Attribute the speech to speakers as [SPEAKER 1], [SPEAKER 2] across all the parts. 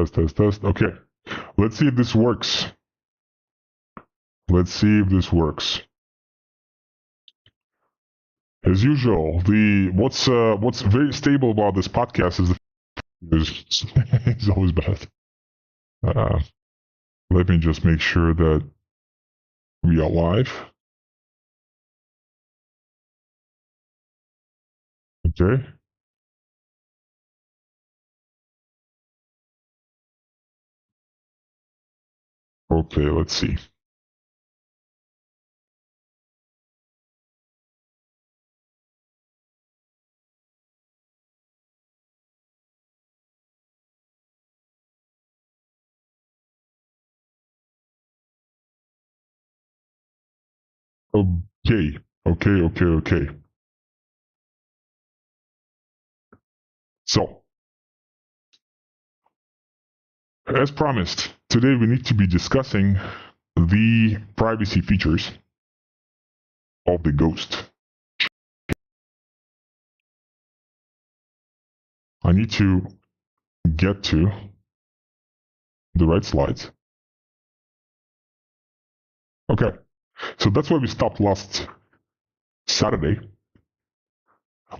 [SPEAKER 1] Test. Okay. Let's see if this works. As usual, what's very stable about this podcast is it's always bad. Let me just make sure that we are live. Okay. Okay, let's see. Okay. So, as promised, today we need to be discussing the privacy features of the Ghost. I need to get to the right slides. Okay, so that's where we stopped last Saturday.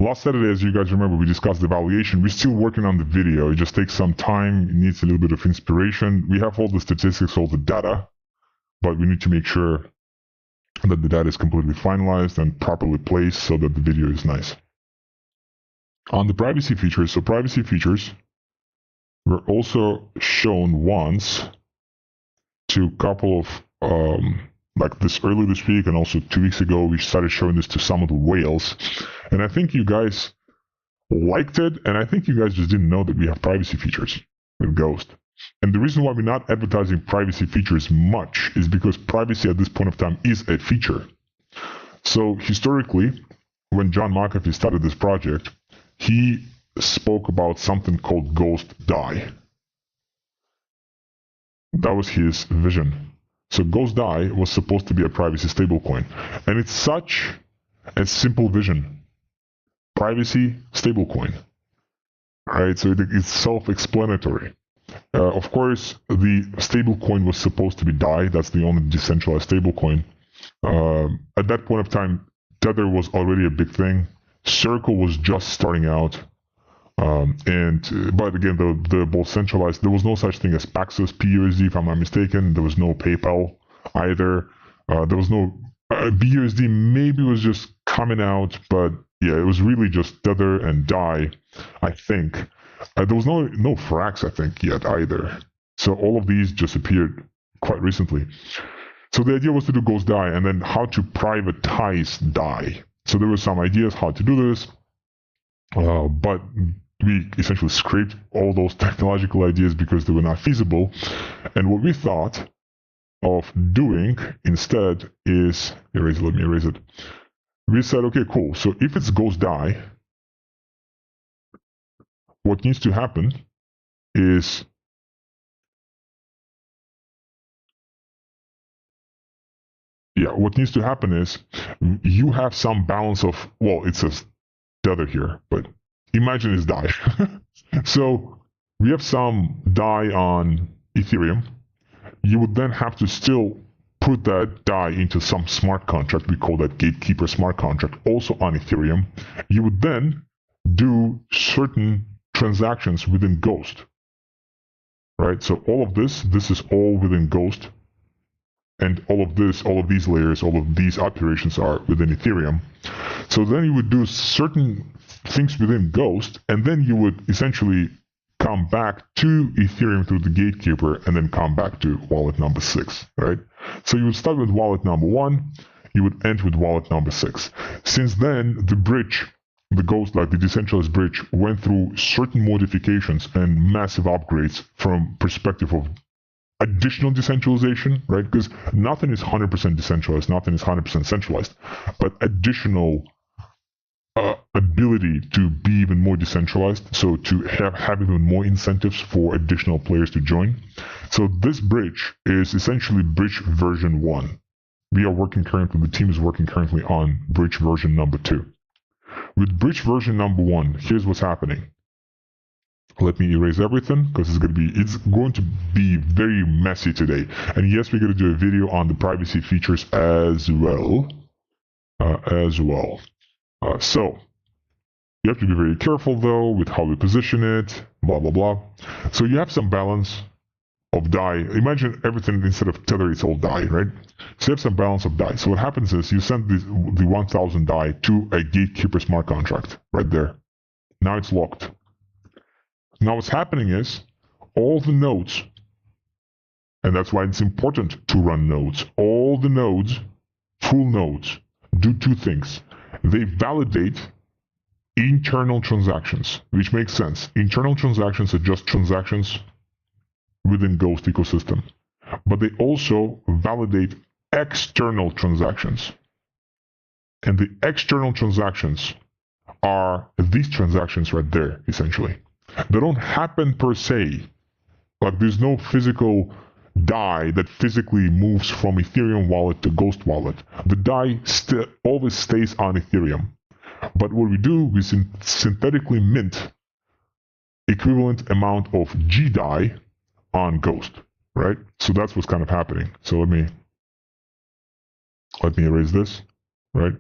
[SPEAKER 1] Last Saturday, as you guys remember, we discussed the evaluation. We're still working on the video. It just takes some time. It needs a little bit of inspiration. We have all the statistics, all the data, but we need to make sure that the data is completely finalized and properly placed so that the video is nice. On the privacy features, so privacy features were also shown once to a couple of like this earlier this week, and also 2 weeks ago we started showing this to some of the whales, and I think you guys liked it, and I think you guys just didn't know that we have privacy features with Ghost. And the reason why we're not advertising privacy features much is because privacy at this point of time is a feature. So historically, when John McAfee started this project, he spoke about something called Ghost DAI. That was his vision. So Ghost DAI was supposed to be a privacy stablecoin. And it's such a simple vision. Privacy stablecoin. Right? So it's self-explanatory. Of course, the stablecoin was supposed to be DAI. That's the only decentralized stablecoin. At that point of time, Tether was already a big thing. Circle was just starting out. But again, the both centralized, there was no such thing as Paxos BUSD, if I'm not mistaken. There was no PayPal either. There was no BUSD. Maybe was just coming out, but yeah, it was really just Tether and DAI, I think. There was no Frax, I think, yet either. So all of these just appeared quite recently. So the idea was to do Ghost DAI and then how to privatize DAI. So there were some ideas how to do this, but we essentially scraped all those technological ideas because they were not feasible. And what we thought of doing instead is, let me erase it. We said, okay, cool. So if it's Ghost DAI, what needs to happen is you have some balance of, well, it says Tether here, but imagine it's DAI. So we have some DAI on Ethereum. You would then have to still put that DAI into some smart contract. We call that Gatekeeper smart contract, also on Ethereum. You would then do certain transactions within Ghost. Right? So all of this is all within Ghost. And all of these layers, all of these operations are within Ethereum. So then you would do certain things within Ghost, and then you would essentially come back to Ethereum through the Gatekeeper, and then come back to wallet number 6, right? So you would start with wallet number 1, you would end with wallet number 6. Since then, the bridge, the Ghost, like the decentralized bridge, went through certain modifications and massive upgrades from perspective of additional decentralization, right? Because nothing is 100% decentralized, nothing is 100% centralized, but additional ability to be even more decentralized, so to have even more incentives for additional players to join. So this bridge is essentially bridge version 1. The team is working currently on bridge version number 2. With bridge version number 1, here's what's happening. Let me erase everything because it's going to be very messy today. And yes, we're going to do a video on the privacy features as well. So you have to be very careful though with how we position it, blah blah blah. So you have some balance of DAI. Imagine everything instead of tether, it's all DAI, right? So you have some balance of DAI. So what happens is you send the 1000 DAI to a gatekeeper smart contract right there. Now it's locked. Now what's happening is all the nodes, and that's why it's important to run nodes. All the nodes, full nodes, do two things. They validate internal transactions, which makes sense. Internal transactions are just transactions within Ghost ecosystem, but they also validate external transactions. And the external transactions are these transactions right there, essentially. They don't happen per se. Like there's no physical DAI that physically moves from Ethereum wallet to Ghost wallet. The DAI always stays on Ethereum. But what we do, we synthetically mint equivalent amount of GDAI on Ghost, right? So that's what's kind of happening. So let me erase this, right?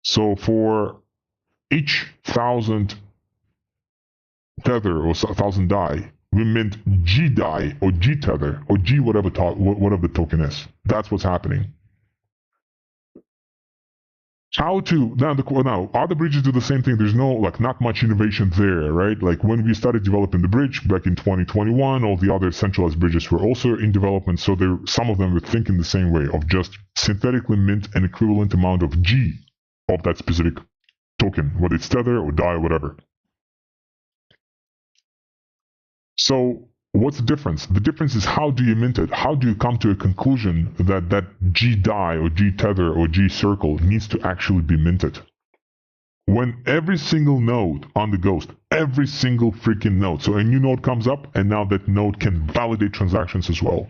[SPEAKER 1] So for each 1000 tether or 1000 DAI, we mint GDAI or GTether or G whatever the token is. That's what's happening. Now other bridges do the same thing. There's not much innovation there, right? Like when we started developing the bridge back in 2021, all the other centralized bridges were also in development. So some of them were thinking the same way of just synthetically mint an equivalent amount of G of that specific token, whether it's tether or DAI or whatever. So what's the difference? The difference is how do you mint it? How do you come to a conclusion that GDAI or GTether or GCircle needs to actually be minted? When every single node on the Ghost, every single freaking node, so a new node comes up and now that node can validate transactions as well.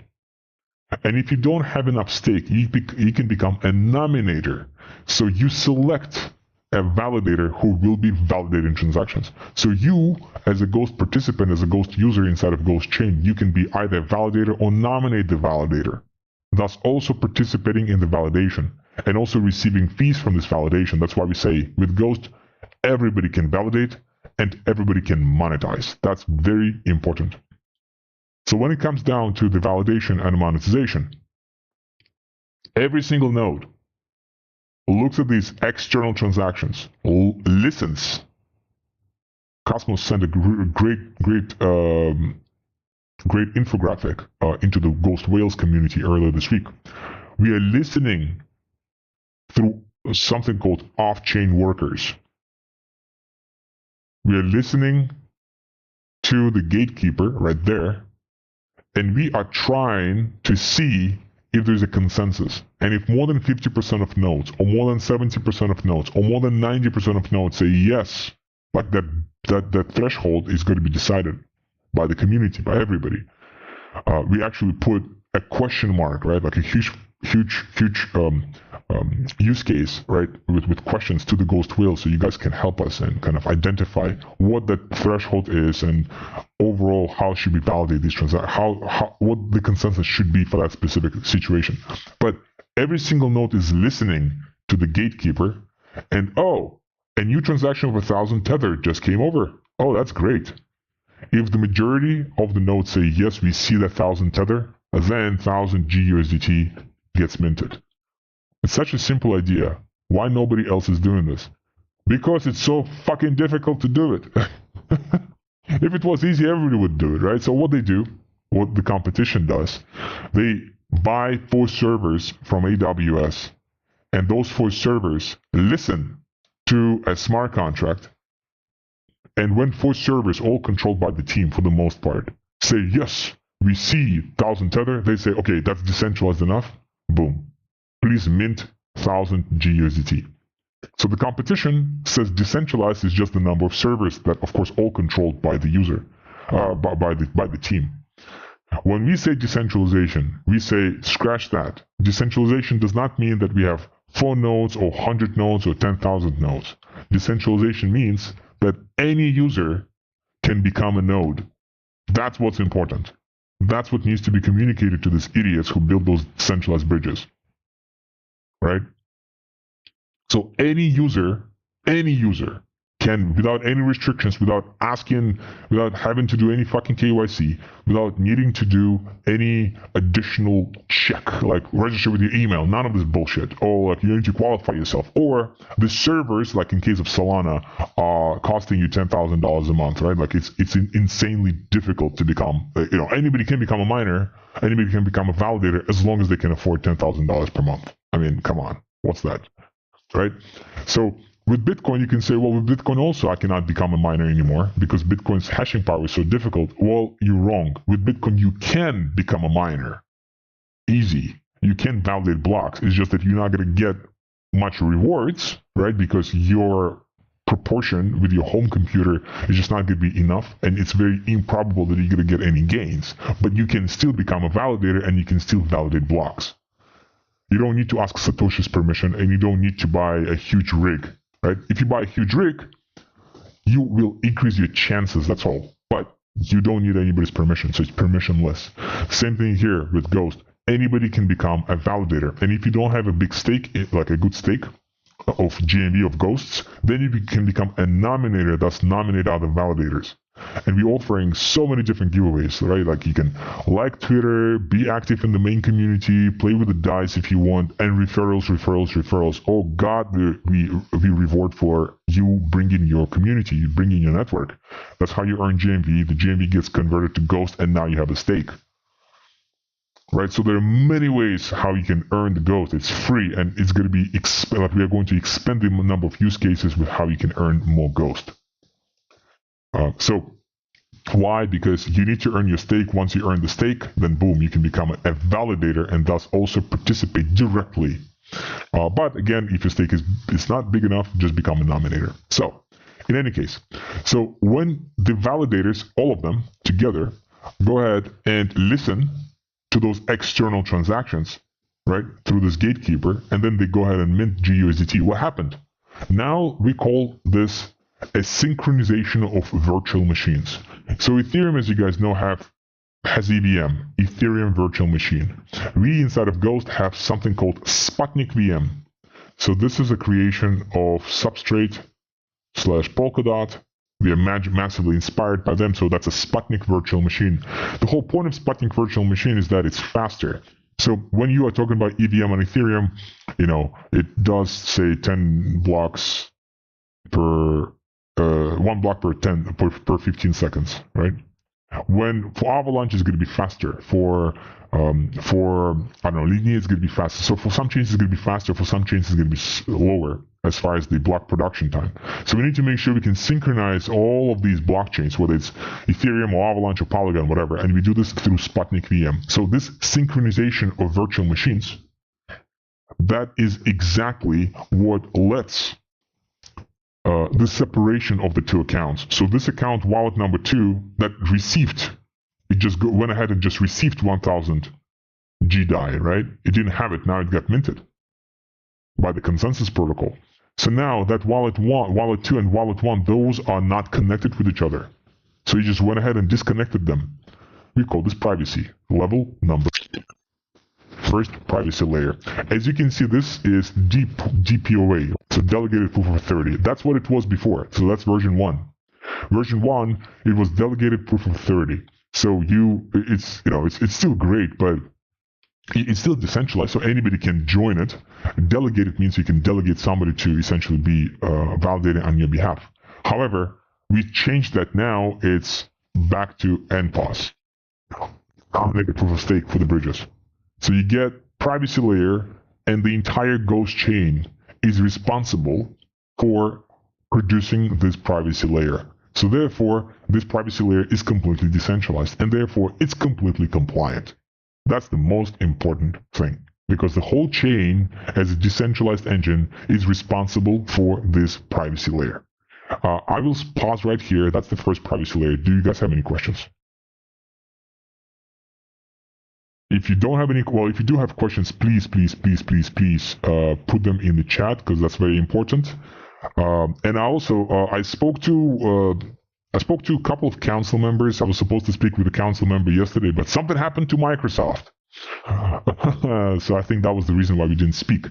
[SPEAKER 1] And if you don't have enough stake, you can become a nominator. So you select a validator who will be validating transactions. So you, as a Ghost participant, as a Ghost user inside of Ghost Chain, you can be either a validator or nominate the validator, thus also participating in the validation and also receiving fees from this validation. That's why we say with Ghost, everybody can validate and everybody can monetize. That's very important. So when it comes down to the validation and monetization, every single node looks at these external transactions, listens. Cosmos sent a great infographic into the Ghost Whales community earlier this week. We are listening through something called off-chain workers. We are listening to the gatekeeper right there, and we are trying to see if there's a consensus. And if more than 50% of nodes, or more than 70% of nodes, or more than 90% of nodes say yes, like that threshold is going to be decided by the community, by everybody. We actually put a question mark, right? Like a huge use case, right? With questions to the Ghost Whale, so you guys can help us and kind of identify what that threshold is and overall how should we validate these transactions, what the consensus should be for that specific situation. But every single node is listening to the gatekeeper, and a new transaction of 1000 tether just came over. Oh, that's great. If the majority of the nodes say yes, we see that 1000 tether, then 1000 GUSDT gets minted. It's such a simple idea. Why nobody else is doing this? Because it's so fucking difficult to do it. If it was easy, everybody would do it, right? So what they do, what the competition does, they buy 4 servers from AWS, and those 4 servers listen to a smart contract. And when 4 servers, all controlled by the team for the most part, say, yes, we see 1000 tether, they say, okay, that's decentralized enough. Boom. Please mint 1000 GUSDT. So the competition says decentralized is just the number of servers that, of course, all controlled by the user, by the team. When we say decentralization, we say scratch that. Decentralization does not mean that we have 4 nodes or 100 nodes or 10,000 nodes. Decentralization means that any user can become a node. That's what's important. That's what needs to be communicated to these idiots who build those centralized bridges. Right? So any user can, without any restrictions, without asking, without having to do any fucking KYC, without needing to do any additional check, like register with your email, none of this bullshit, or like you need to qualify yourself, or the servers, like in case of Solana, are costing you $10,000 a month, right? Like it's insanely difficult to become, anybody can become a miner, anybody can become a validator as long as they can afford $10,000 per month. I mean, come on, what's that, right? So with Bitcoin, you can say, well, with Bitcoin also, I cannot become a miner anymore because Bitcoin's hashing power is so difficult. Well, you're wrong. With Bitcoin, you can become a miner. Easy. You can validate blocks. It's just that you're not going to get much rewards, right? Because your proportion with your home computer is just not going to be enough, and it's very improbable that you're going to get any gains. But you can still become a validator, and you can still validate blocks. You don't need to ask Satoshi's permission, and you don't need to buy a huge rig. Right? If you buy a huge rig, you will increase your chances, that's all. But you don't need anybody's permission, so it's permissionless. Same thing here with Ghost. Anybody can become a validator. And if you don't have a big stake, like a good stake of GMV of Ghosts, then you can become a nominator, thus nominate other validators. And we're offering so many different giveaways, right? Like you can like Twitter, be active in the main community, play with the dice if you want, and referrals. Oh God, we reward for you bringing your community, you bringing your network. That's how you earn GMV. The GMV gets converted to Ghost, and now you have a stake. Right? So there are many ways how you can earn the Ghost. It's free, and it's going to be we are going to expand the number of use cases with how you can earn more Ghost. So why? Because you need to earn your stake. Once you earn the stake, then boom, you can become a validator and thus also participate directly. But again, if your stake is not big enough, just become a nominator. So in any case, so when the validators, all of them together, go ahead and listen to those external transactions, right, through this gatekeeper, and then they go ahead and mint GUSDT. What happened? Now we call this a synchronization of virtual machines. So Ethereum, as you guys know, has EVM, Ethereum Virtual Machine. We inside of Ghost have something called Sputnik VM. So this is a creation of Substrate / Polkadot. We are massively inspired by them, so that's a Sputnik Virtual Machine. The whole point of Sputnik Virtual Machine is that it's faster. So when you are talking about EVM on Ethereum, it does say 10 blocks per 1 block per 15 seconds, right? When for Avalanche, it's going to be faster. For Lineage, it's going to be faster. So for some chains, it's going to be faster. For some chains, it's going to be lower as far as the block production time. So we need to make sure we can synchronize all of these blockchains, whether it's Ethereum or Avalanche or Polygon, whatever, and we do this through Sputnik VM. So this synchronization of virtual machines, that is exactly what lets the separation of the two accounts. So this account, wallet number 2, that received, it just went ahead and just received 1,000 GDAI, right? It didn't have it. Now it got minted by the consensus protocol. So now that wallet 2 and wallet 1, those are not connected with each other. So you just went ahead and disconnected them. We call this privacy. Level number first, privacy layer. As you can see, this is DPoA, so delegated proof of authority. That's what it was before. So that's version 1. Version 1, it was delegated proof of authority. So it's still great, but it's still decentralized, so anybody can join it. Delegated means you can delegate somebody to essentially be validating on your behalf. However, we changed that now. It's back to NPOS, nominated proof of stake for the bridges. So you get privacy layer, and the entire Ghost chain is responsible for producing this privacy layer. So therefore, this privacy layer is completely decentralized, and therefore it's completely compliant. That's the most important thing, because the whole chain as a decentralized engine is responsible for this privacy layer. I will pause right here. That's the first privacy layer. Do you guys have any questions? If you don't have any, well, if you do have questions, please put them in the chat, because that's very important. And I also, I spoke to I spoke to a couple of council members. I was supposed to speak with a council member yesterday, but something happened to Microsoft. So I think that was the reason why we didn't speak.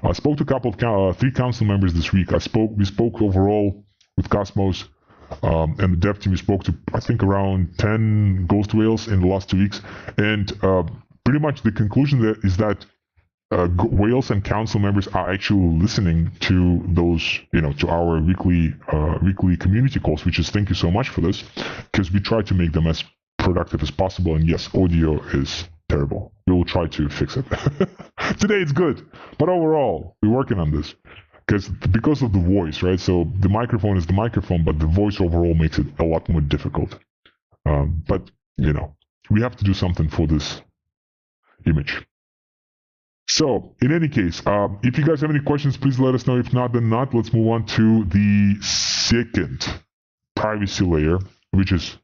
[SPEAKER 1] I spoke to a couple of 3 council members this week. We spoke overall with Cosmos and the dev team. We spoke to, I think, around 10 ghost whales in the last 2 weeks, and pretty much the conclusion there is that whales and council members are actually listening to those, to our weekly community calls, which is, thank you so much for this, because we try to make them as productive as possible. And yes, audio is terrible. We will try to fix it. Today it's good, but overall we're working on this because of the voice, right? So the microphone is the microphone, but the voice overall makes it a lot more difficult. But we have to do something for this image. So, in any case, if you guys have any questions, please let us know. If not, then not. Let's move on to the second privacy layer, which is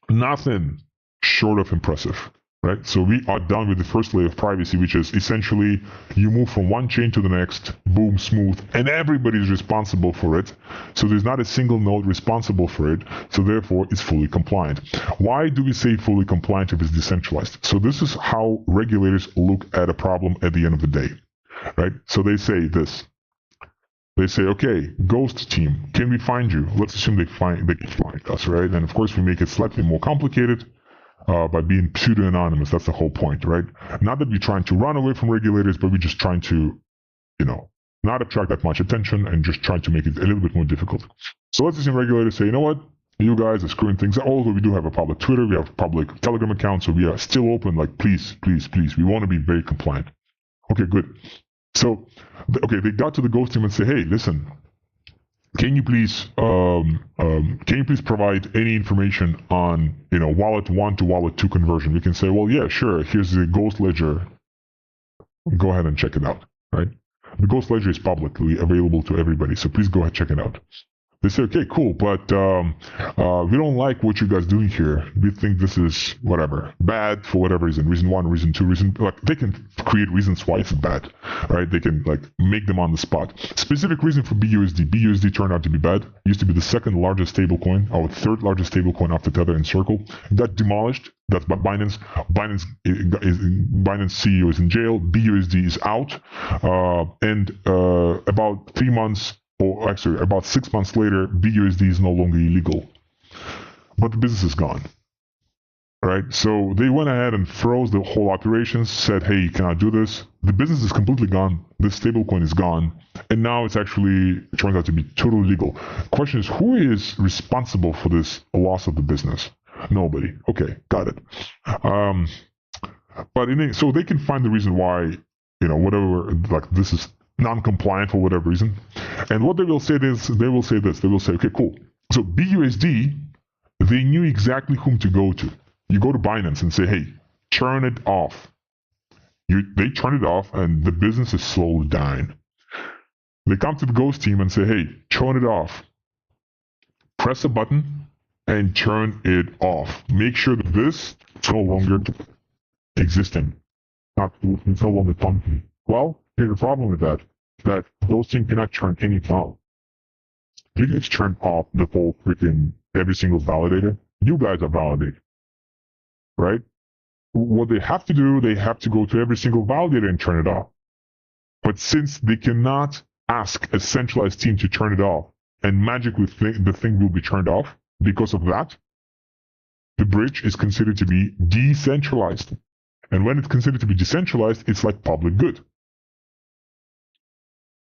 [SPEAKER 1] nothing short of impressive, right? So we are done with the first layer of privacy, which is essentially you move from one chain to the next, boom, smooth, and everybody's responsible for it. So there's not a single node responsible for it. So therefore, it's fully compliant. Why do we say fully compliant if it's decentralized? So this is how regulators look at a problem at the end of the day, right? So they say this. They say, okay, Ghost team, can we find you? Let's assume they can find us, right? And of course, we make it slightly more complicated by being pseudo-anonymous. That's the whole point, right? Not that we're trying to run away from regulators, but we're just trying to, not attract that much attention and just trying to make it a little bit more difficult. So let's assume regulators say, you know what? You guys are screwing things up. Although we do have a public Twitter, we have a public Telegram account, so we are still open. Like, please, please, please, we want to be very compliant. Okay, good. So, they got to the Ghost team and say, hey, listen, can you please provide any information on, wallet 1 to wallet 2 conversion? We can say, well, yeah, sure. Here's the Ghost Ledger. Go ahead and check it out, right? The Ghost Ledger is publicly available to everybody, so please go ahead and check it out. They say, okay, cool, but we don't like what you guys doing here. We think this is whatever, bad for whatever reason. Reason 1, reason 2, they can create reasons why it's bad, right? They can make them on the spot. Specific reason for BUSD. BUSD turned out to be bad. It used to be the 2nd largest stablecoin, or 3rd largest stablecoin after Tether and Circle. Got demolished. That's by Binance. Binance CEO is in jail. BUSD is out. And about 3 months, or actually about 6 months later, BUSD is no longer illegal. But the business is gone. Right? So they went ahead and froze the whole operations, said, hey, you cannot do this. The business is completely gone. The stablecoin is gone. And now it turns out to be totally legal. The question is, who is responsible for this loss of the business? Nobody. Okay, got it. So they can find the reason why, whatever, this is non-compliant for whatever reason. And what they will say is, they will say, okay, cool. So BUSD, they knew exactly whom to go to. You go to Binance and say, hey, turn it off. They turn it off and the business is slowly dying. They come to the Ghost team and say, hey, turn it off. Press a button and turn it off. Make sure that this is no longer existing. It's no longer functioning. Well, here's the problem with that Ghost team cannot turn anything off. You can just turn off the whole freaking every single validator. You guys are validated. Right? What they have to do, they have to go to every single validator and turn it off. But since they cannot ask a centralized team to turn it off, and magically the thing will be turned off because of that, the bridge is considered to be decentralized. And when it's considered to be decentralized, it's like public good.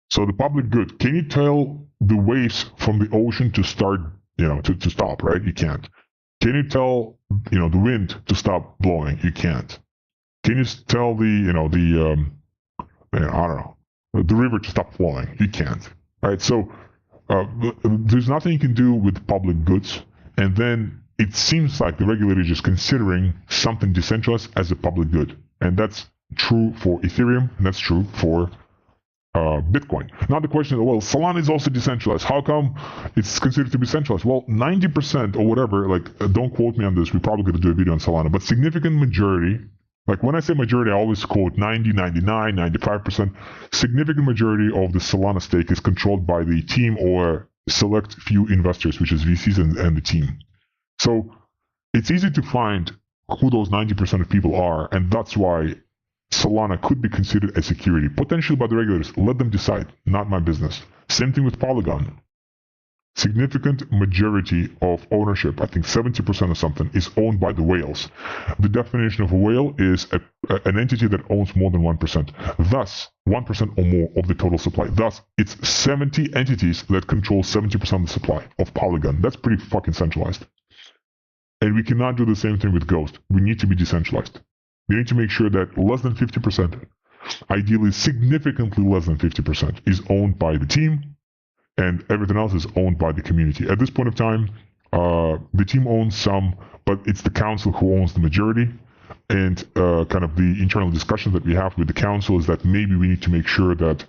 [SPEAKER 1] So the public good, can you tell the waves from the ocean to start, to stop, right? You can't. Can you tell, the wind to stop blowing? You can't. Can you tell the river to stop flowing? You can't. Right? So there's nothing you can do with public goods. And then it seems like the regulator is just considering something decentralized as a public good. And that's true for Ethereum, and that's true for Bitcoin. Now the question is, well, Solana is also decentralized. How come it's considered to be centralized? Well, 90% or whatever, don't quote me on this. We're probably going to do a video on Solana, but significant majority, when I say majority, I always quote 90, 99, 95%. Significant majority of the Solana stake is controlled by the team or select few investors, which is VCs and the team. So it's easy to find who those 90% of people are, and that's why Solana could be considered a security, potentially by the regulators. Let them decide, not my business. Same thing with Polygon. Significant majority of ownership, I think 70% or something, is owned by the whales. The definition of a whale is an entity that owns more than 1%. Thus, 1% or more of the total supply. Thus, it's 70 entities that control 70% of the supply of Polygon. That's pretty fucking centralized. And we cannot do the same thing with Ghost. We need to be decentralized. We need to make sure that less than 50%, ideally significantly less than 50%, is owned by the team, and everything else is owned by the community. At this point of time, the team owns some, but it's the council who owns the majority. And kind of the internal discussion that we have with the council is that maybe we need to make sure that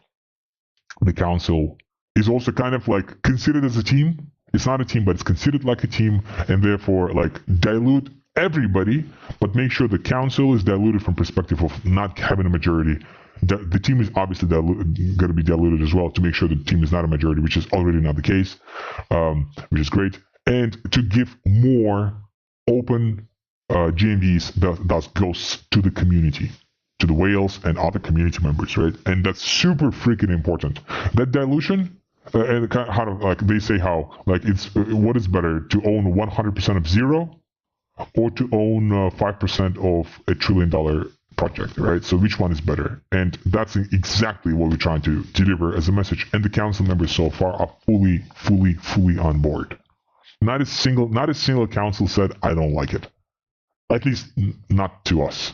[SPEAKER 1] the council is also kind of like considered as a team. It's not a team, but it's considered like a team, and therefore like dilute everybody, but make sure the council is diluted from perspective of not having a majority. The team is obviously going to be diluted as well to make sure the team is not a majority, which is already not the case, which is great. And to give more open GMVs that goes to the community, to the whales and other community members, right? And that's super freaking important. That dilution, and kind of how to, like they say how like it's what is better, to own 100% of zero or to own 5% of $1 trillion project, right? So which one is better? And that's exactly what we're trying to deliver as a message. And the council members so far are fully on board. Not a single council said, I don't like it. At least not to us.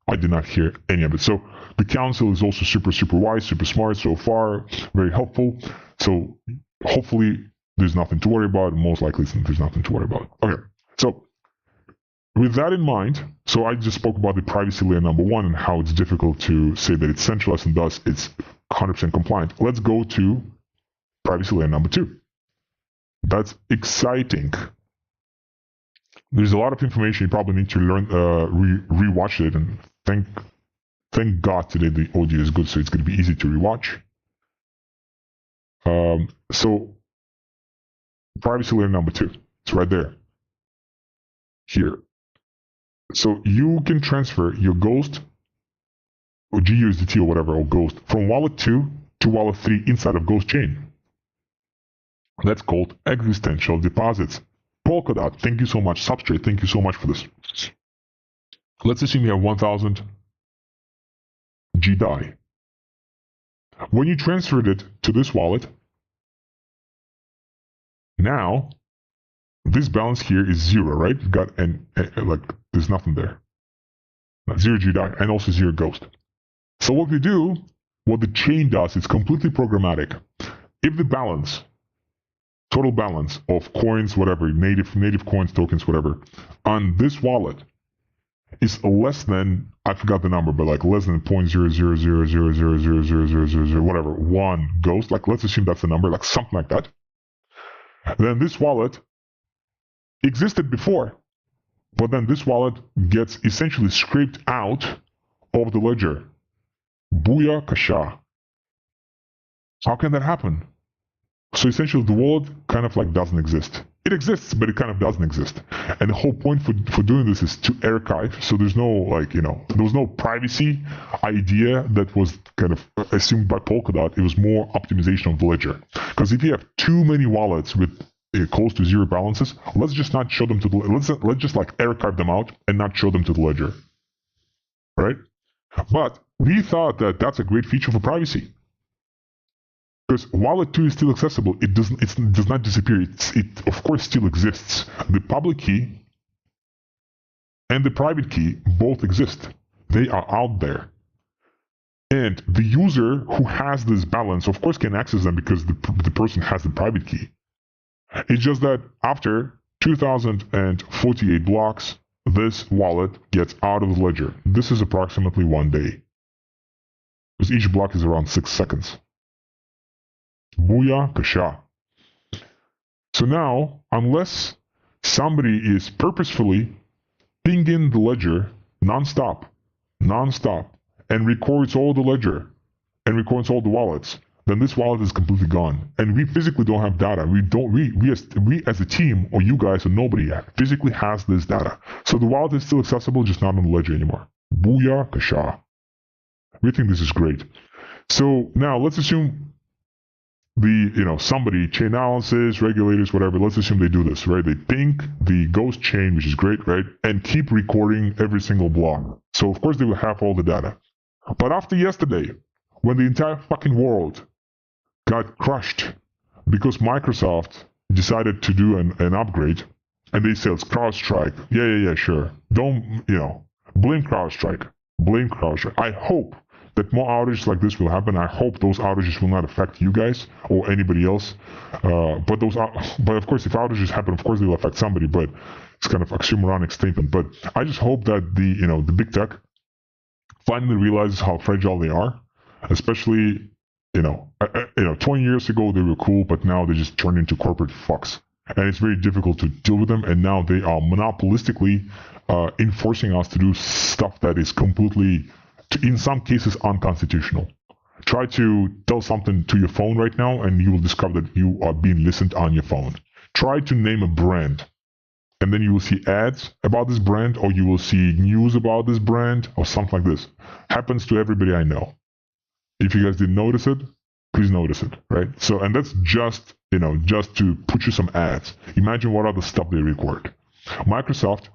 [SPEAKER 1] I did not hear any of it. So the council is also super wise, super smart so far, very helpful. So hopefully there's nothing to worry about. Most likely there's nothing to worry about. Okay, so with that in mind, so I just spoke about the privacy layer number one and how it's difficult to say that it's centralized and thus it's 100% compliant. Let's go to privacy layer number two. That's exciting. There's a lot of information you probably need to learn, rewatch it, and thank God today the audio is good, so it's going to be easy to rewatch. So privacy layer number two, it's right there, here. So you can transfer your Ghost or GUSDT or whatever, or Ghost, from wallet 2 to wallet 3 inside of Ghost chain. That's called existential deposits. Polkadot, thank you so much. Substrate, thank you so much for this. Let's assume you have 1000 GDAI. When you transferred it to this wallet, now this balance here is 0, right? You got like there's nothing there. 0 GDAI and also 0 Ghost. So what we do, what the chain does, it's completely programmatic. If the balance, total balance of coins, whatever, native coins, tokens, whatever, on this wallet is less than, I forgot the number, but like less than 0.00000000000 whatever, 1 Ghost, like let's assume that's the number, like something like that, then this wallet existed before, but then this wallet gets essentially scraped out of the ledger. Booyah kasha. How can that happen? So essentially the wallet kind of like doesn't exist. It exists, but it kind of doesn't exist. And the whole point for doing this is to archive. So there's no like, there was no privacy idea that was kind of assumed by Polkadot. It was more optimization of the ledger. Because if you have too many wallets with close to 0 balances, let's just not show them to the, let's just like archive them out and not show them to the ledger. Right? But we thought that that's a great feature for privacy. Because wallet 2 is still accessible, it does not disappear. It of course still exists. The public key and the private key both exist. They are out there. And the user who has this balance, of course, can access them because the person has the private key. It's just that after 2048 blocks, this wallet gets out of the ledger. This is approximately 1 day. Because each block is around 6 seconds. Booyah kasha. So now, unless somebody is purposefully pinging the ledger non-stop, and records all the ledger, and records all the wallets, then this wallet is completely gone. And we physically don't have data. We as a team, or you guys, or nobody physically has this data. So the wallet is still accessible, just not on the ledger anymore. Booyah kasha. We think this is great. So now let's assume somebody, chain analysis, regulators, whatever, let's assume they do this, right? They ping the ghost chain, which is great, right? And keep recording every single block. So of course they will have all the data. But after yesterday, when the entire fucking world got crushed because Microsoft decided to do an upgrade, and they said CrowdStrike. Yeah, sure. Don't, blame CrowdStrike. Blame CrowdStrike. I hope that more outages like this will happen. I hope those outages will not affect you guys or anybody else. But of course, if outages happen, of course they will affect somebody. But it's kind of oxymoronic statement. But I just hope that the big tech finally realizes how fragile they are, especially 20 years ago they were cool, but now they just turned into corporate fucks, and it's very difficult to deal with them. And now they are monopolistically enforcing us to do stuff that is completely, in some cases, unconstitutional. Try to tell something to your phone right now, and you will discover that you are being listened on your phone. Try to name a brand, and then you will see ads about this brand, or you will see news about this brand, or something like this. Happens to everybody I know. If you guys didn't notice it, please notice it, right? So, and that's just to put you some ads. Imagine what other stuff they record. Microsoft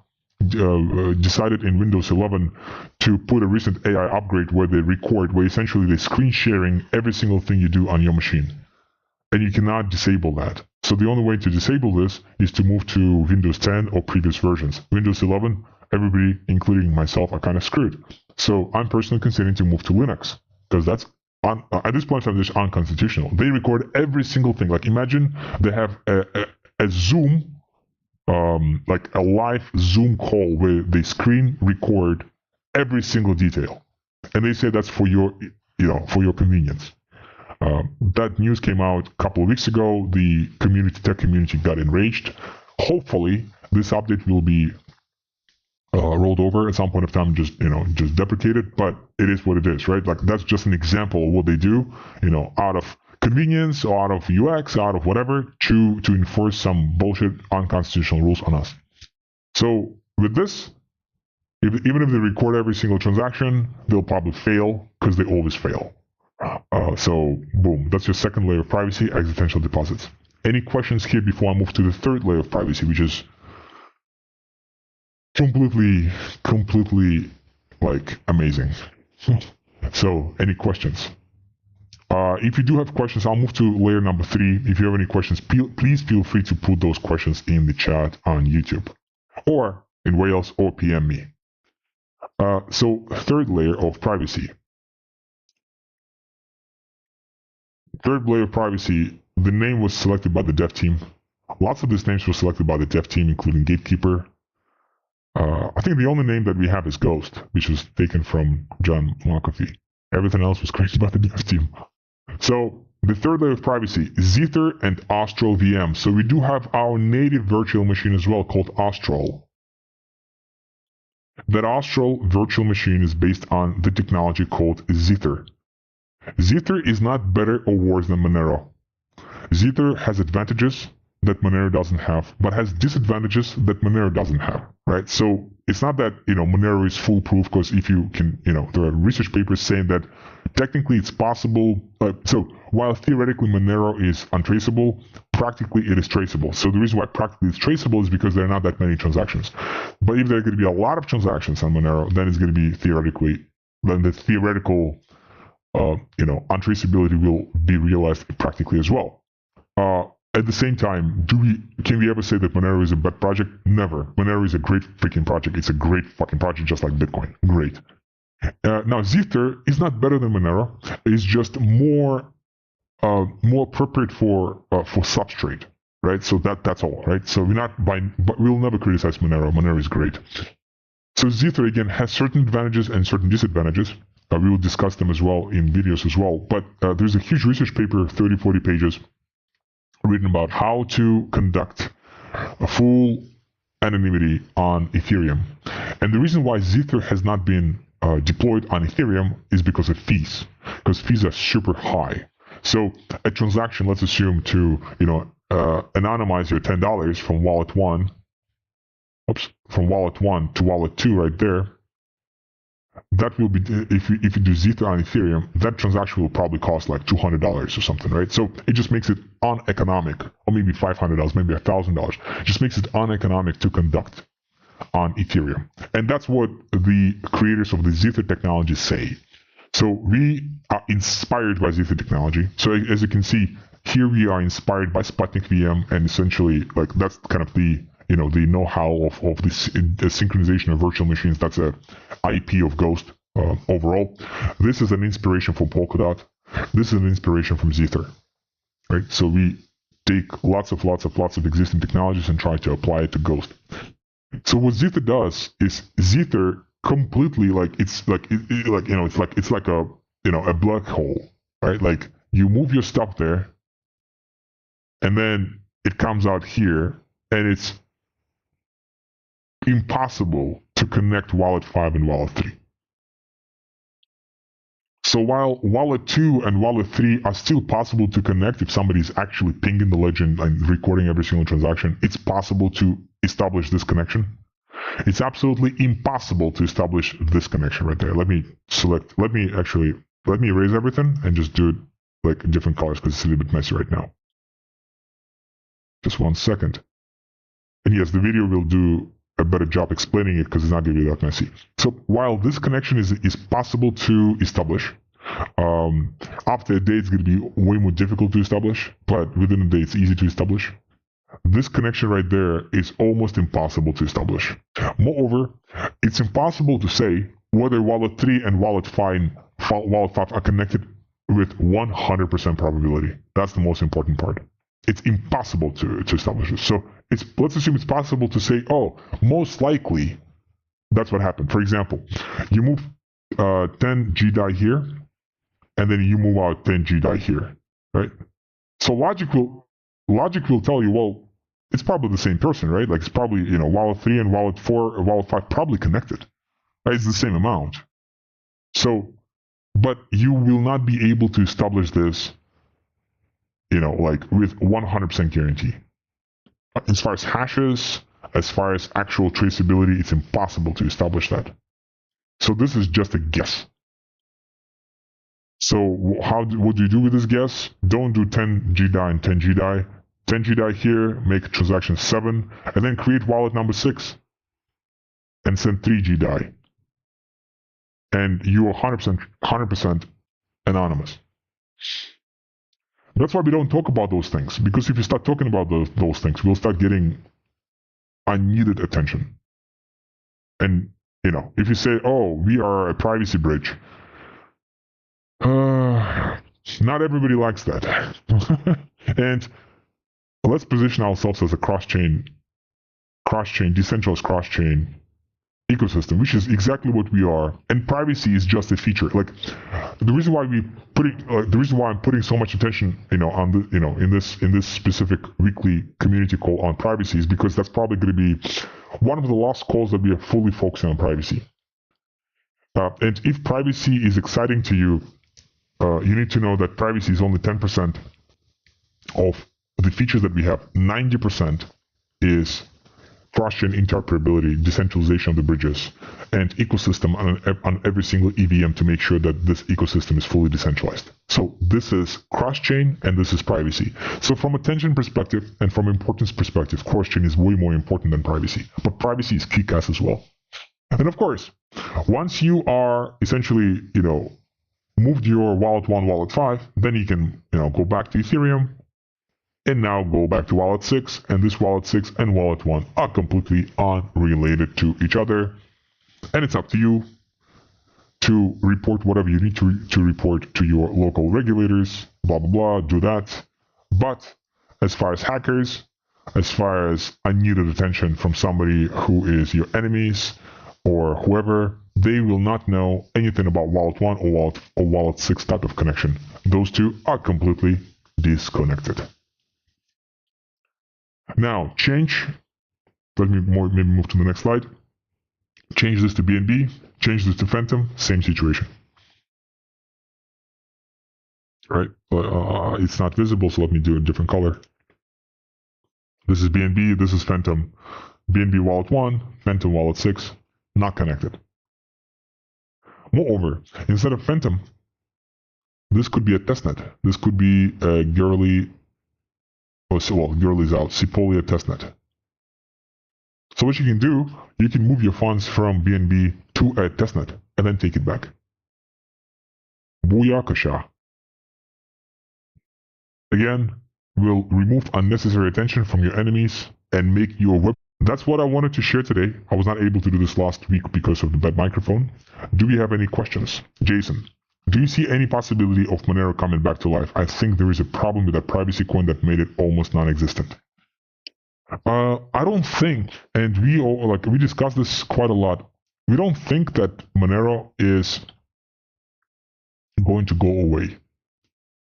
[SPEAKER 1] decided in Windows 11 to put a recent AI upgrade where they record, where essentially they're screen sharing every single thing you do on your machine. And you cannot disable that. So the only way to disable this is to move to Windows 10 or previous versions. Windows 11, everybody, including myself, are kind of screwed. So I'm personally considering to move to Linux, because that's at this point in time, it's unconstitutional. They record every single thing. Like, imagine they have a Zoom, like a live Zoom call where they screen record every single detail, and they say that's for your convenience. That news came out a couple of weeks ago. The tech community got enraged. Hopefully, this update will be rolled over at some point of time, just deprecated. But it is what it is, right? Like, that's just an example of what they do, out of convenience or out of UX, out of whatever, to enforce some bullshit unconstitutional rules on us. So with this, even if they record every single transaction, they'll probably fail, because they always fail. So boom, that's your second layer of privacy, existential deposits. Any questions here before I move to the third layer of privacy, which is completely like amazing. So any questions? If you do have questions, I'll move to layer number 3. If you have any questions, please feel free to put those questions in the chat on YouTube or in Wales, or PM me. So third layer of privacy. Third layer of privacy, the name was selected by the dev team. Lots of these names were selected by the dev team, including Gatekeeper. I think the only name that we have is Ghost, which was taken from John McAfee. Everything else was created by the dev team. So the third layer of privacy, Zither and Austral VM. So we do have our native virtual machine as well, called Austral. That Austral virtual machine is based on the technology called Zither. Zither is not better or worse than Monero. Zither has advantages that Monero doesn't have, but has disadvantages that Monero doesn't have, right? So it's not that, Monero is foolproof, because if you can, there are research papers saying that technically it's possible. So while theoretically Monero is untraceable, practically it is traceable. So the reason why practically it's traceable is because there are not that many transactions. But if there are going to be a lot of transactions on Monero, then it's going to be then the theoretical untraceability will be realized practically as well. At the same time, can we ever say that Monero is a bad project? Never. Monero is a great freaking project. It's a great fucking project, just like Bitcoin. Great. Now, Zither is not better than Monero. It's just more appropriate for substrate, right? So that's all, right? So we'll never criticize Monero. Monero is great. So Zither, again, has certain advantages and certain disadvantages. We will discuss them as well in videos as well. But there's a huge research paper, 30, 40 pages, written about how to conduct a full anonymity on Ethereum. And the reason why Zither has not been deployed on Ethereum is because of fees. Because fees are super high. So a transaction, let's assume to, anonymize your $10 from wallet 1, from wallet 1 to wallet 2 right there, that will be, if you do Zeta on Ethereum, that transaction will probably cost like $200 or something, right? So it just makes it uneconomic, or maybe $500, maybe $1,000. It just makes it uneconomic to conduct on Ethereum. And that's what the creators of the Zeta technology say. So we are inspired by Zeta technology. So as you can see, here we are inspired by Sputnik VM, and essentially, like, that's kind of the the know-how of this synchronization of virtual machines. That's a IP of Ghost overall. This is an inspiration from Polkadot. This is an inspiration from Zeta, right? So we take lots of existing technologies and try to apply it to Ghost. So what Zeta does is Zeta completely, like, it's like a black hole, right? Like, you move your stuff there, and then it comes out here, and it's impossible to connect wallet 5 and wallet 3. So while wallet 2 and wallet 3 are still possible to connect if somebody's actually pinging the ledger and recording every single transaction, it's possible to establish this connection. It's absolutely impossible to establish this connection right there. Let me erase everything and just do it like different colors because it's a little bit messy right now. Just 1 second. And yes, the video will do a better job explaining it because it's not going to be that messy. So while this connection is possible to establish, after a day it's going to be way more difficult to establish, but within a day it's easy to establish. This connection right there is almost impossible to establish. Moreover, it's impossible to say whether wallet 3 and wallet 5 are connected with 100% probability. That's the most important part. It's impossible to establish this. So let's assume it's possible to say, oh, most likely that's what happened. For example, you move 10 GDAI here, and then you move out 10 GDAI here, right? So logic will tell you, well, it's probably the same person, right? Like, it's probably, wallet 3 and wallet 4 or wallet 5 probably connected, right? It's the same amount. So, but you will not be able to establish this, like, with 100% guarantee. As far as hashes, as far as actual traceability, it's impossible to establish that. So this is just a guess. So what do you do with this guess? Don't do 10 GDAI and 10 GDAI. 10 GDAI here, make transaction 7, and then create wallet number 6 and send 3 GDAI. And you are 100% anonymous. That's why we don't talk about those things, because if you start talking about those things, we'll start getting unneeded attention. And, if you say, oh, we are a privacy bridge, not everybody likes that. And let's position ourselves as a cross-chain, decentralized cross-chain ecosystem, which is exactly what we are. And privacy is just a feature. Like, the reason why I'm putting so much attention, on the, in this specific weekly community call on privacy is because that's probably going to be one of the last calls that we are fully focusing on privacy. And if privacy is exciting to you, you need to know that privacy is only 10% of the features that we have. 90% is cross-chain interoperability, decentralization of the bridges, and ecosystem on every single EVM to make sure that this ecosystem is fully decentralized. So this is cross-chain and this is privacy. So from attention perspective and from importance perspective, cross-chain is way more important than privacy. But privacy is kick-ass as well. And of course, once you are essentially, moved your wallet 1, wallet 5, then you can, go back to Ethereum, and now go back to wallet 6, and this wallet 6 and wallet 1 are completely unrelated to each other. And it's up to you to report whatever you need to report to your local regulators, blah, blah, blah, do that. But as far as hackers, as far as unneeded attention from somebody who is your enemies or whoever, they will not know anything about wallet 1 or wallet 6 type of connection. Those two are completely disconnected. Now, change. Let me maybe move to the next slide. Change this to BNB. Change this to Phantom. Same situation. right? It's not visible, so let me do a different color. This is BNB, this is Phantom. BNB wallet 1, Phantom wallet 6, not connected. Moreover, instead of Phantom, this could be a testnet. This could be a Goerli, Goerli's out, Sepolia testnet. So what you can do, you can move your funds from BNB to a testnet and then take it back. Booyakasha. Again, will remove unnecessary attention from your enemies and make your web. That's what I wanted to share today. I was not able to do this last week because of the bad microphone. Do we have any questions? Jason, do you see any possibility of Monero coming back to life? I think there is a problem with that privacy coin that made it almost non-existent. I don't think, and we discussed this quite a lot. We don't think that Monero is going to go away.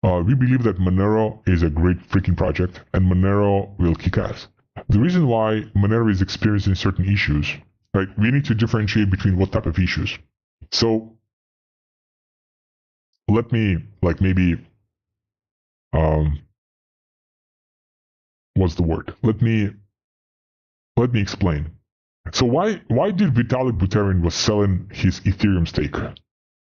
[SPEAKER 1] We believe that Monero is a great freaking project, and Monero will kick ass. The reason why Monero is experiencing certain issues, right? We need to differentiate between what type of issues. So let me what's the word? Let me explain. So why did Vitalik Buterin was selling his Ethereum stake?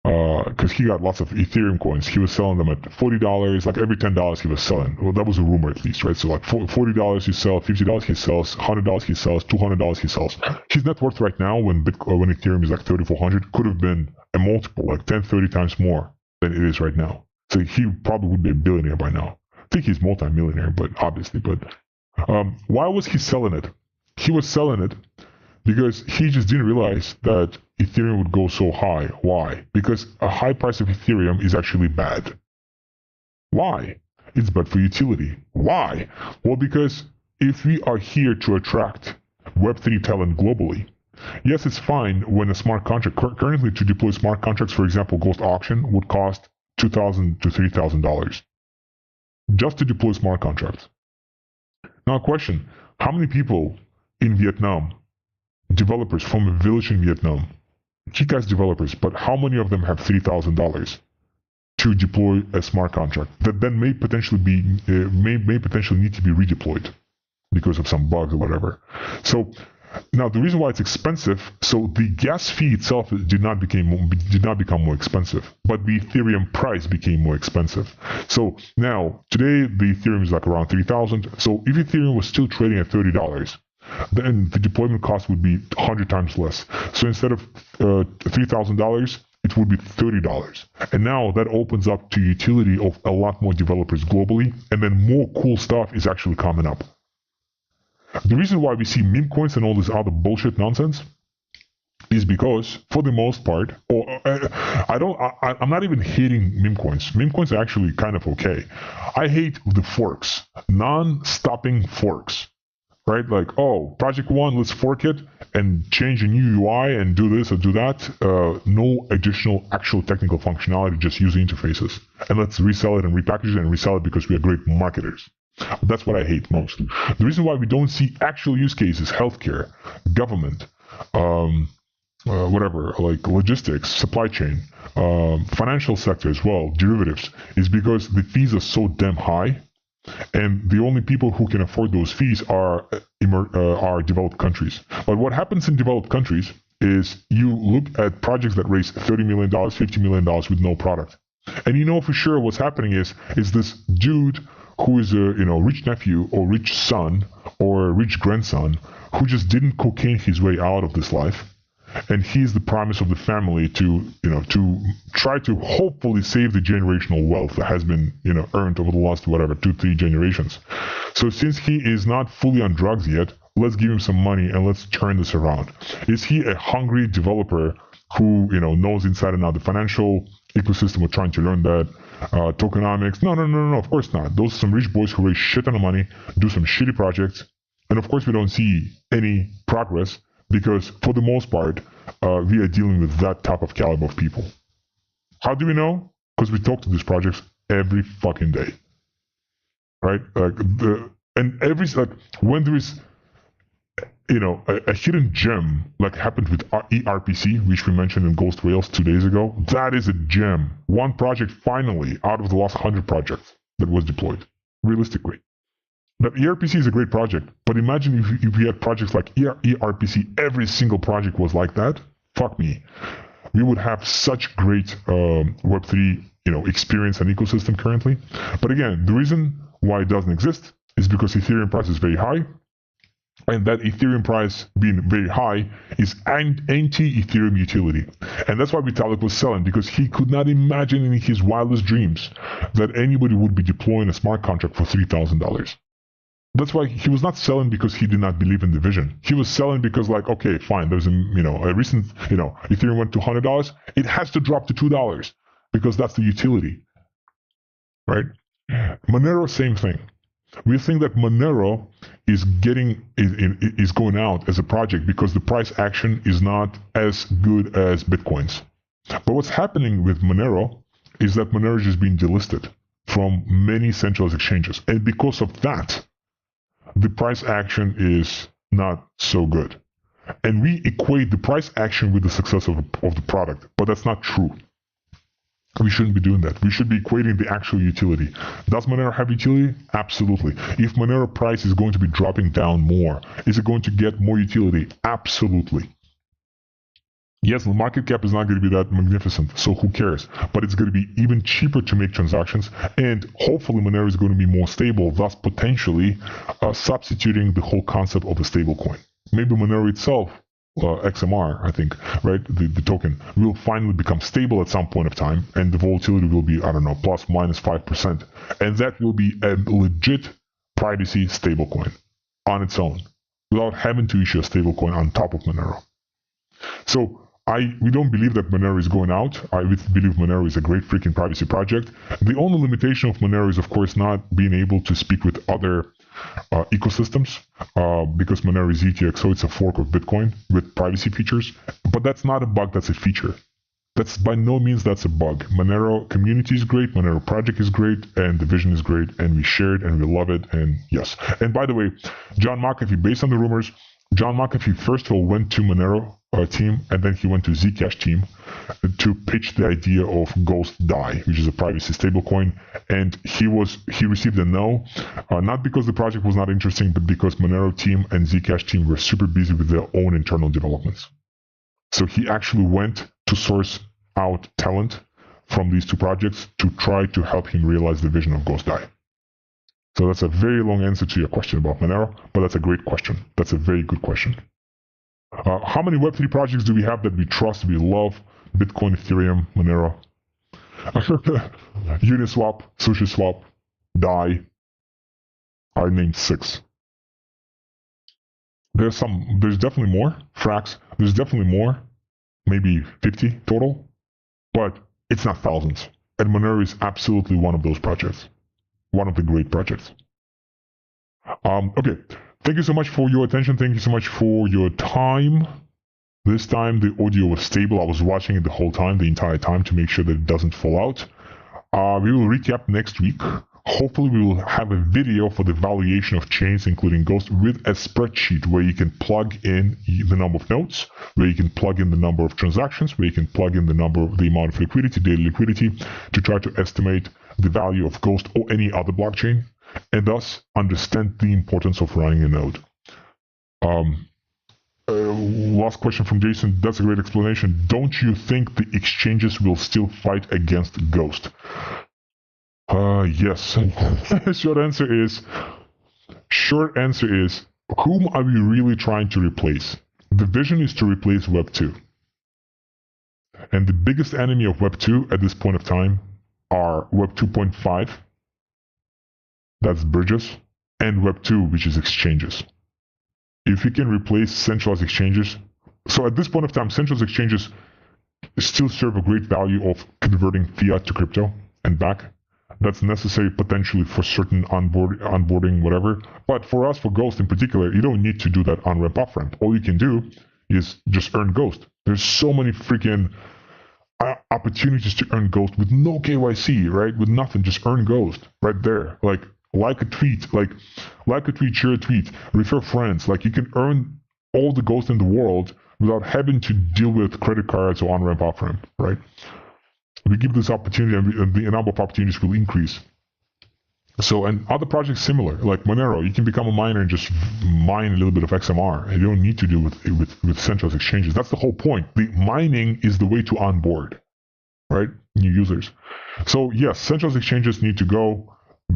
[SPEAKER 1] Because he got lots of Ethereum coins. He was selling them at $40, like every $10 he was selling. Well, that was a rumor at least, right? So like $40 he sells, $50 he sells, $100 he sells, $200 he sells. His net worth right now, when Ethereum is like 3,400, could have been a multiple, like 10, 30 times more than it is right now. So he probably would be a billionaire by now. I think he's multi-millionaire, but obviously. But why was he selling it? He was selling it because he just didn't realize that Ethereum would go so high. Why? Because a high price of Ethereum is actually bad. Why? It's bad for utility. Why? Well, because if we are here to attract Web3 talent globally, yes, it's fine when a smart contract, currently to deploy smart contracts, for example, Ghost Auction would cost $2,000 to $3,000 just to deploy smart contracts. Now, question, how many people in Vietnam, developers from a village in Vietnam, kick-ass developers, but how many of them have $3,000 to deploy a smart contract that then may potentially need to be redeployed because of some bugs or whatever? So now the reason why it's expensive, so the gas fee itself did not become more expensive, but the Ethereum price became more expensive. So now today the Ethereum is like around 3,000. So if Ethereum was still trading at $30, then the deployment cost would be 100 times less. So instead of $3,000, it would be $30. And now that opens up to utility of a lot more developers globally, and then more cool stuff is actually coming up. The reason why we see meme coins and all this other bullshit nonsense is because, for the most part, I'm not even hating meme coins. Meme coins are actually kind of okay. I hate the forks, non-stopping forks. Right? Like, oh, project 1, let's fork it and change a new UI and do this or do that. No additional actual technical functionality, just user interfaces. And let's resell it and repackage it and resell it because we are great marketers. That's what I hate most. The reason why we don't see actual use cases, healthcare, government, whatever, like logistics, supply chain, financial sector as well, derivatives, is because the fees are so damn high. And the only people who can afford those fees are developed countries. But what happens in developed countries is you look at projects that raise $30 million, $50 million with no product. And you know for sure what's happening is this dude who is a rich nephew or rich son or rich grandson who just didn't cocaine his way out of this life. And he's the promise of the family to try to hopefully save the generational wealth that has been, earned over the last, 2-3 generations. So since he is not fully on drugs yet, let's give him some money and let's turn this around. Is he a hungry developer who, knows inside and out the financial ecosystem? We're trying to learn that. Tokenomics? No, of course not. Those are some rich boys who raise shit ton of money, do some shitty projects. And of course we don't see any progress, because for the most part, we are dealing with that type of caliber of people. How do we know? Because we talk to these projects every fucking day, right? When there is a hidden gem like happened with ERPC, which we mentioned in Ghost Rails 2 days ago. That is a gem. One project finally out of the last 100 projects that was deployed, realistically. But ERPC is a great project, but imagine if we had projects like ERPC, every single project was like that. Fuck me. We would have such great Web3 experience and ecosystem currently. But again, the reason why it doesn't exist is because Ethereum price is very high. And that Ethereum price being very high is anti-Ethereum utility. And that's why Vitalik was selling, because he could not imagine in his wildest dreams that anybody would be deploying a smart contract for $3,000. That's why he was not selling because he did not believe in the vision. He was selling because, like, okay, fine, there's a recent, Ethereum went to $100. It has to drop to $2 because that's the utility, right? Monero, same thing. We think that Monero is going out as a project because the price action is not as good as Bitcoin's. But what's happening with Monero is that Monero is just being delisted from many centralized exchanges. And because of that, the price action is not so good. And we equate the price action with the success of the product, but that's not true. We shouldn't be doing that. We should be equating the actual utility. Does Monero have utility? Absolutely. If Monero price is going to be dropping down more, is it going to get more utility? Absolutely. Yes, the market cap is not going to be that magnificent, so who cares? But it's going to be even cheaper to make transactions, and hopefully Monero is going to be more stable, thus potentially substituting the whole concept of a stablecoin. Maybe Monero itself, XMR, I think, right, the token, will finally become stable at some point of time, and the volatility will be, I don't know, plus minus 5%. And that will be a legit privacy stablecoin on its own, without having to issue a stablecoin on top of Monero. So we don't believe that Monero is going out. I believe Monero is a great freaking privacy project. The only limitation of Monero is, of course, not being able to speak with other ecosystems because Monero is ETXO, it's a fork of Bitcoin with privacy features. But that's not a bug, that's a feature. That's by no means that's a bug. Monero community is great, Monero project is great, and the vision is great, and we share it and we love it, and yes. And by the way, John McAfee, based on the rumors, John McAfee first of all went to Monero team, and then he went to Zcash team to pitch the idea of Ghost DAI, which is a privacy stablecoin, and he received a no, not because the project was not interesting, but because Monero team and Zcash team were super busy with their own internal developments. So he actually went to source out talent from these two projects to try to help him realize the vision of Ghost DAI. So that's a very long answer to your question about Monero, but that's a great question. That's a very good question. How many Web3 projects do we have that we trust, we love? Bitcoin, Ethereum, Monero, Uniswap, SushiSwap, DAI. I named 6. There's definitely more. Frax, there's definitely more. Maybe 50 total. But it's not thousands. And Monero is absolutely one of those projects. One of the great projects. Okay. Thank you so much for your attention. Thank you so much for your time. This time the audio was stable. I was watching it the whole time, the entire time, to make sure that it doesn't fall out. We will recap next week. Hopefully we will have a video for the valuation of chains, including Ghost, with a spreadsheet where you can plug in the number of nodes, where you can plug in the number of transactions, where you can plug in the amount of liquidity, daily liquidity, to try to estimate the value of Ghost or any other blockchain, and thus understand the importance of running a node. Last question from Jason. That's a great explanation. Don't you think the exchanges will still fight against Ghost? Yes. Short answer is, whom are we really trying to replace? The vision is to replace Web 2. And the biggest enemy of Web 2 at this point of time are Web 2.5, that's bridges, and Web 2, which is exchanges. If we can replace centralized exchanges, so at this point of time, centralized exchanges still serve a great value of converting fiat to crypto and back. That's necessary potentially for certain onboarding, whatever. But for us, for Ghost in particular, you don't need to do that on-ramp, off-ramp. All you can do is just earn Ghost. There's so many freaking opportunities to earn Ghost with no KYC, right? With nothing, just earn Ghost right there. Like a tweet, share a tweet, refer friends. Like you can earn all the ghosts in the world without having to deal with credit cards or on-ramp, off-ramp, right? We give this opportunity, and the number of opportunities will increase. So, and other projects similar, like Monero, you can become a miner and just mine a little bit of XMR. You don't need to do with centralized exchanges. That's the whole point. The mining is the way to onboard, right, new users. So yes, centralized exchanges need to go.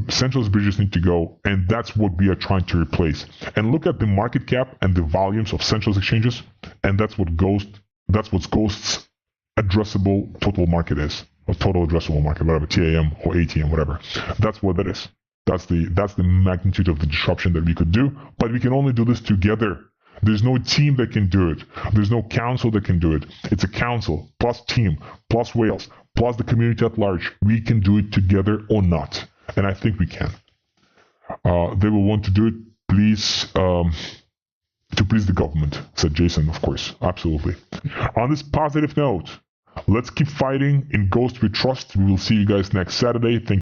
[SPEAKER 1] Centralized bridges need to go, and that's what we are trying to replace. And look at the market cap and the volumes of centralized exchanges, and that's what Ghost's addressable total market is, or total addressable market, whatever, TAM or ATM, whatever. That's what that is. That's the magnitude of the disruption that we could do, but we can only do this together. There's no team that can do it. There's no council that can do it. It's a council plus team plus whales plus the community at large. We can do it together or not, and I think we can. They will want to do it, please, to please the government, said Jason, of course. Absolutely. On this positive note, let's keep fighting. In Ghost we trust. We will see you guys next Saturday. Thank